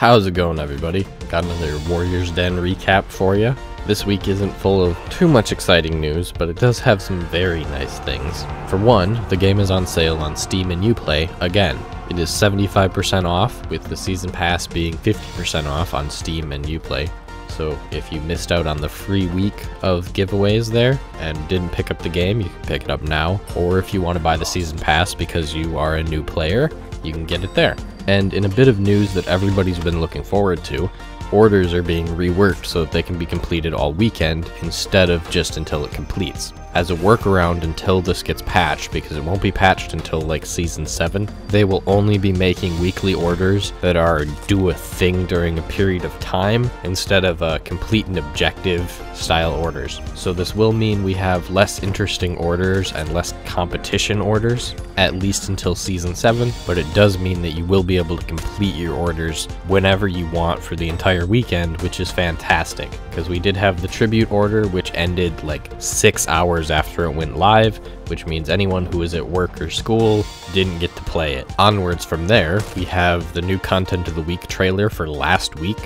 How's it going, everybody? Got another Warriors Den recap for you. This week isn't full of too much exciting news, but it does have some very nice things. For one, the game is on sale on Steam and Uplay again. It is 75% off, with the season pass being 50% off on Steam and Uplay. So if you missed out on the free week of giveaways there and didn't pick up the game, you can pick it up now. Or if you want to buy the season pass because you are a new player, you can get it there. And in a bit of news that everybody's been looking forward to, orders are being reworked so that they can be completed all weekend instead of just until it completes. As a workaround until this gets patched, because it won't be patched until like Season 7, they will only be making weekly orders that are do a thing during a period of time instead of complete and objective style orders. So this will mean we have less interesting orders and less competition orders, at least until Season 7, but it does mean that you will be able to complete your orders whenever you want for the entire weekend, which is fantastic, because we did have the tribute order, which ended like 6 hours after it went live, which means anyone who was at work or school didn't get to play it. Onwards from there, we have the new Content of the Week trailer for last week,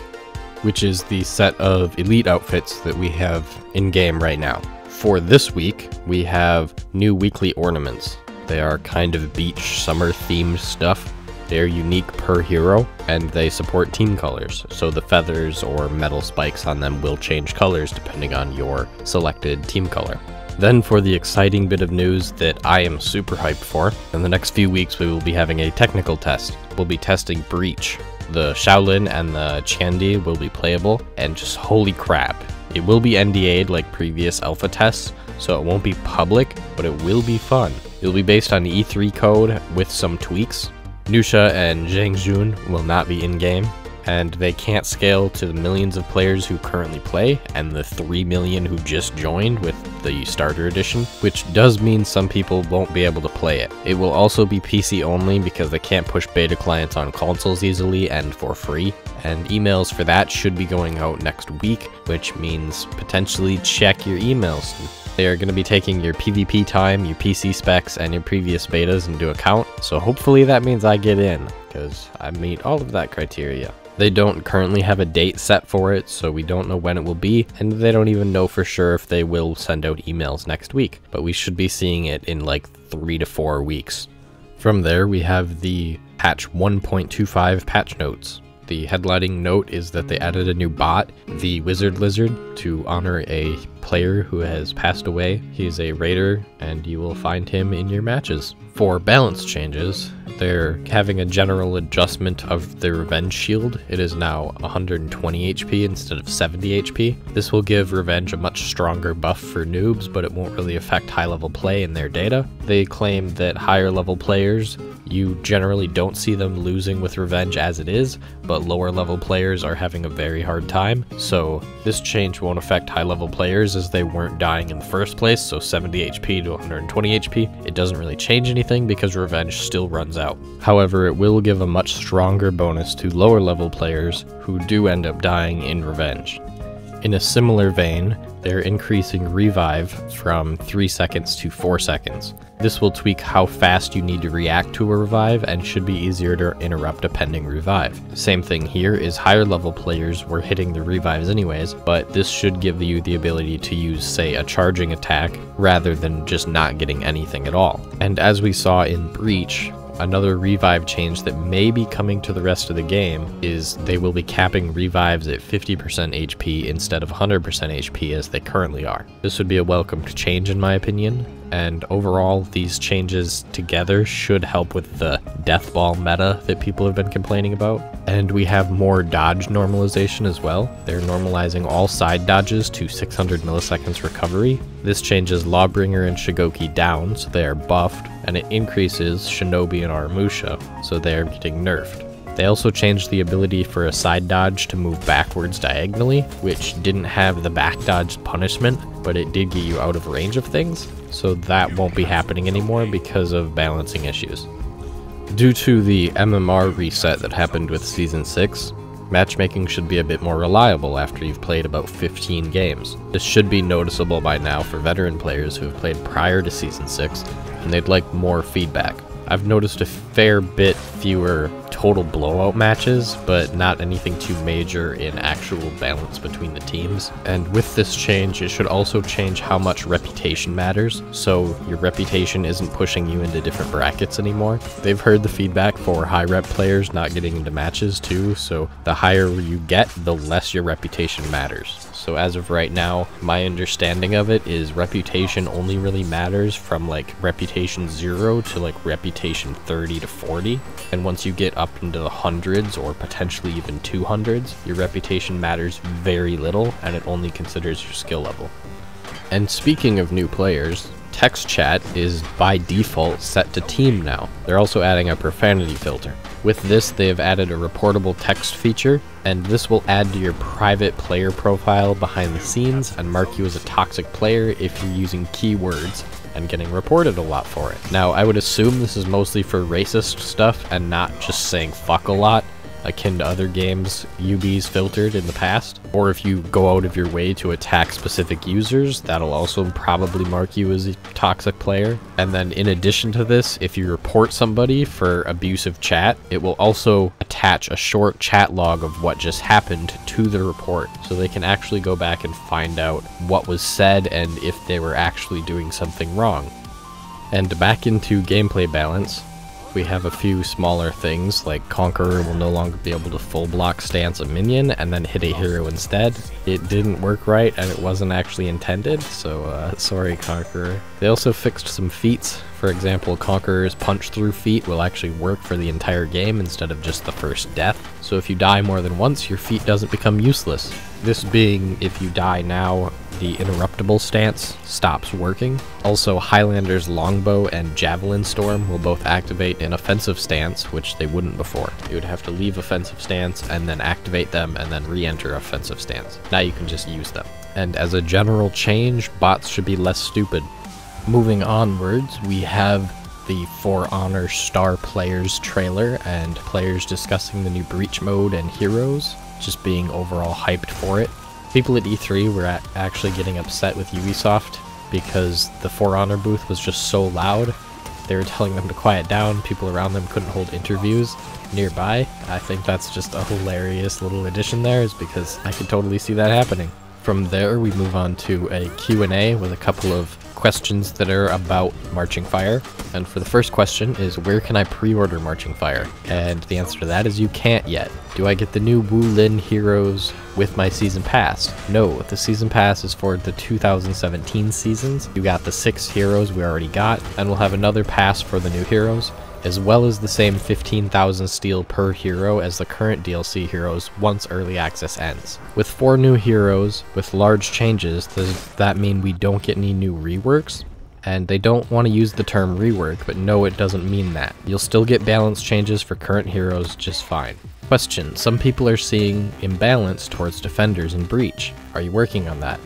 which is the set of elite outfits that we have in-game right now. For this week, we have new weekly ornaments. They are kind of beach summer themed stuff. They're unique per hero, and they support team colors, so the feathers or metal spikes on them will change colors depending on your selected team color. Then for the exciting bit of news that I am super hyped for, in the next few weeks we will be having a technical test. We'll be testing Breach. The Shaolin and the Tiandi will be playable, and just holy crap. It will be NDA'd like previous alpha tests, so it won't be public, but it will be fun. It will be based on E3 code with some tweaks. Nusha and Zhangjun will not be in-game, and they can't scale to the millions of players who currently play, and the 3 million who just joined with the starter edition, which does mean some people won't be able to play it. It will also be PC only because they can't push beta clients on consoles easily and for free, and emails for that should be going out next week, which means potentially check your emails. They are going to be taking your PvP time, your PC specs, and your previous betas into account, so hopefully that means I get in, because I meet all of that criteria. They don't currently have a date set for it, so we don't know when it will be, and they don't even know for sure if they will send out emails next week, but we should be seeing it in like 3 to 4 weeks. From there, we have the patch 1.25 patch notes. The headlining note is that they added a new bot, the Wizard Lizard, to honor a player who has passed away. He's a raider, and you will find him in your matches. For balance changes, they're having a general adjustment of the Revenge Shield. It is now 120 HP instead of 70 HP. This will give Revenge a much stronger buff for noobs, but it won't really affect high-level play in their data. They claim that higher-level players, you generally don't see them losing with Revenge as it is, but lower-level players are having a very hard time, so this change won't affect high-level players as they weren't dying in the first place, so 70 HP to 120 HP. It doesn't really change anything because Revenge still runs out. However, it will give a much stronger bonus to lower level players who do end up dying in Revenge. In a similar vein, they're increasing Revive from 3 seconds to 4 seconds. This will tweak how fast you need to react to a revive and should be easier to interrupt a pending revive. Same thing here is higher level players were hitting the revives anyways, but this should give you the ability to use, say, a charging attack rather than just not getting anything at all. And as we saw in Breach, another revive change that may be coming to the rest of the game is they will be capping revives at 50% HP instead of 100% HP as they currently are. This would be a welcomed change in my opinion, and overall these changes together should help with the death ball meta that people have been complaining about. And we have more dodge normalization as well. They're normalizing all side dodges to 600 milliseconds recovery. This changes Lawbringer and Shigoki down, so they are buffed, and it increases Shinobi and Aramusha, so they are getting nerfed. They also changed the ability for a side dodge to move backwards diagonally, which didn't have the back dodge punishment, but it did get you out of range of things, so that won't be happening anymore because of balancing issues. Due to the MMR reset that happened with Season 6, matchmaking should be a bit more reliable after you've played about 15 games. This should be noticeable by now for veteran players who have played prior to Season 6, and they'd like more feedback. I've noticed a fair bit fewer total blowout matches, but not anything too major in actual balance between the teams. And with this change, it should also change how much reputation matters, so your reputation isn't pushing you into different brackets anymore. They've heard the feedback for high rep players not getting into matches too, so the higher you get, the less your reputation matters. So as of right now, my understanding of it is reputation only really matters from like reputation 0 to like reputation 30 to 40. And once you get up into the hundreds or potentially even 200s, your reputation matters very little and it only considers your skill level. And speaking of new players, text chat is by default set to team now. They're also adding a profanity filter. With this, they have added a reportable text feature, and this will add to your private player profile behind the scenes and mark you as a toxic player if you're using keywords and getting reported a lot for it. Now, I would assume this is mostly for racist stuff and not just saying fuck a lot, akin to other games UB's filtered in the past. Or if you go out of your way to attack specific users, that'll also probably mark you as a toxic player. And then in addition to this, if you report somebody for abusive chat, it will also attach a short chat log of what just happened to the report, so they can actually go back and find out what was said and if they were actually doing something wrong. And back into gameplay balance, we have a few smaller things, like Conqueror will no longer be able to full block stance a minion and then hit a hero instead. It didn't work right and it wasn't actually intended, so sorry Conqueror. They also fixed some feats. For example, Conqueror's punch through feat will actually work for the entire game instead of just the first death. So if you die more than once, your feat doesn't become useless. This being, if you die now, the interruptible stance stops working. Also, Highlander's longbow and javelin storm will both activate in offensive stance, which they wouldn't before. You would have to leave offensive stance and then activate them and then re-enter offensive stance. Now you can just use them. And as a general change, bots should be less stupid. Moving onwards, we have the For Honor Star Players trailer and players discussing the new Breach mode and heroes, just being overall hyped for it. People at E3 were actually getting upset with Ubisoft because the For Honor booth was just so loud. They were telling them to quiet down, people around them couldn't hold interviews nearby. I think that's just a hilarious little addition there, is because I could totally see that happening. From there, we move on to a Q&A with a couple of questions that are about Marching Fire. And for the first question is, where can I pre-order Marching Fire? And the answer to that is you can't yet. Do I get the new Wu Lin heroes with my season pass? No, the season pass is for the 2017 seasons. You got the 6 heroes we already got, and we'll have another pass for the new heroes, as well as the same 15,000 steel per hero as the current DLC heroes once early access ends. With 4 new heroes with large changes, does that mean we don't get any new reworks? And they don't want to use the term rework, but no, it doesn't mean that. You'll still get balance changes for current heroes just fine. Question: some people are seeing imbalance towards defenders in Breach. Are you working on that?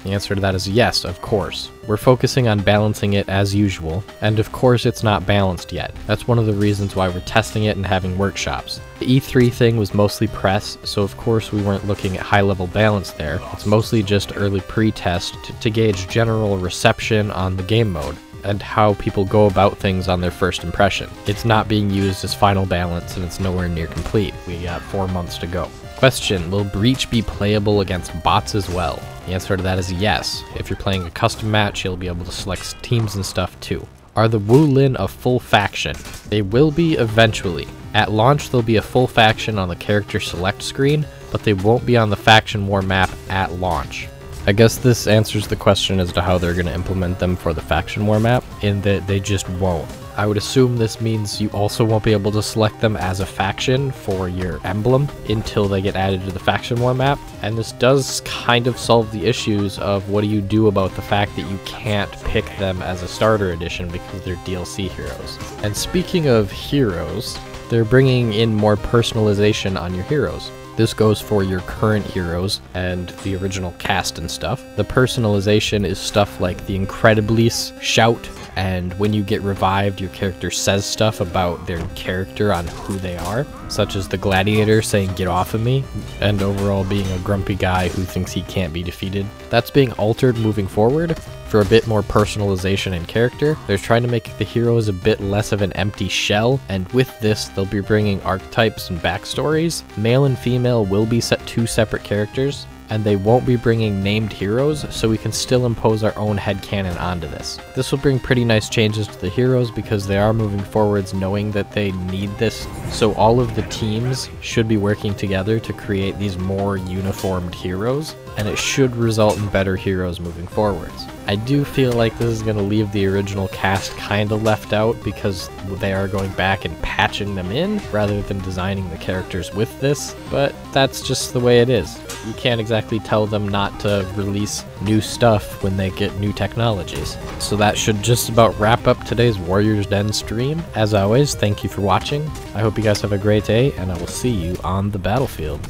The answer to that is yes, of course. We're focusing on balancing it as usual, and of course it's not balanced yet. That's one of the reasons why we're testing it and having workshops. The E3 thing was mostly press, so of course we weren't looking at high-level balance there. It's mostly just early pre-test to gauge general reception on the game mode, and how people go about things on their first impression. It's not being used as final balance, and it's nowhere near complete. We got 4 months to go. Question: will Breach be playable against bots as well? The answer to that is yes. If you're playing a custom match, you'll be able to select teams and stuff too. Are the Wu Lin a full faction? They will be eventually. At launch, there'll be a full faction on the character select screen, but they won't be on the faction war map at launch. I guess this answers the question as to how they're going to implement them for the faction war map, in that they just won't. I would assume this means you also won't be able to select them as a faction for your emblem until they get added to the faction war map, and this does kind of solve the issues of what do you do about the fact that you can't pick them as a starter edition because they're DLC heroes. And speaking of heroes, they're bringing in more personalization on your heroes. This goes for your current heroes and the original cast and stuff. The personalization is stuff like the Incrediblies shout, and when you get revived, your character says stuff about their character on who they are, such as the Gladiator saying "get off of me," and overall being a grumpy guy who thinks he can't be defeated. That's being altered moving forward. For for a bit more personalization and character. They're trying to make the heroes a bit less of an empty shell, and with this, they'll be bringing archetypes and backstories. Male and female will be set 2 separate characters, and they won't be bringing named heroes, so we can still impose our own headcanon onto this. This will bring pretty nice changes to the heroes because they are moving forwards knowing that they need this, so all of the teams should be working together to create these more uniformed heroes, and it should result in better heroes moving forwards. I do feel like this is going to leave the original cast kind of left out because they are going back and patching them in rather than designing the characters with this, but that's just the way it is. You can't exactly tell them not to release new stuff when they get new technologies. So that should just about wrap up today's Warriors Den stream. As always, thank you for watching. I hope you guys have a great day, and I will see you on the battlefield.